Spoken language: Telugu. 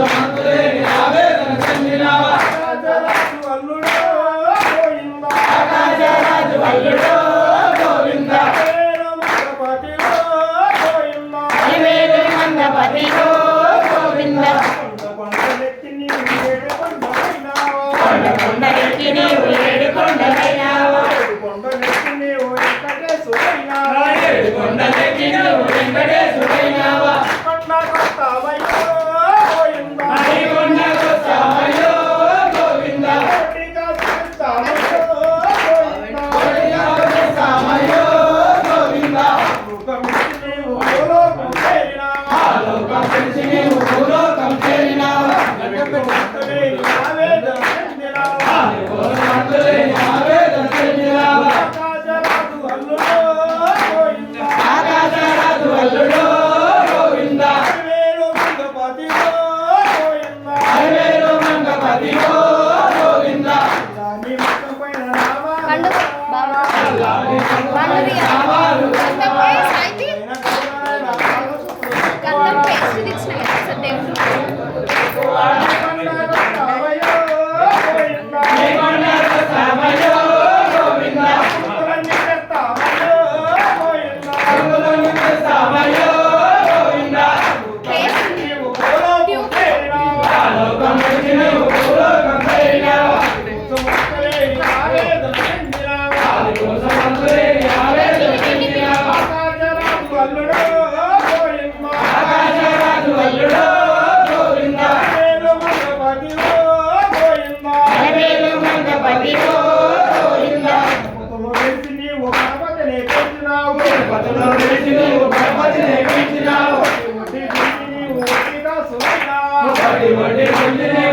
మంతులేని ఆవేదన చెందినావా ఆకాశరాజు అల్లుడో గోవిందా ఆకాశరాజు అల్లుడో గోవిందా వేలు మందపతిలో గోవిందా కొండలెక్కి నీవు ఏడు కొండలైనావా కొండలెక్కి నీవు వెంకటేశుడైనావా కొండకొస్తావయ్యో గోవిందా కొండకొస్తావయ్యో గోవిందా గోవిందా భూలోకం చేరినావా ఆవేదన చెందినావా ఆకాశరాజు అల్లుడో గోవిందా వేలు మంగపతిలో గోవిందా దాని ముఖపైన నామాలు వడ్డీ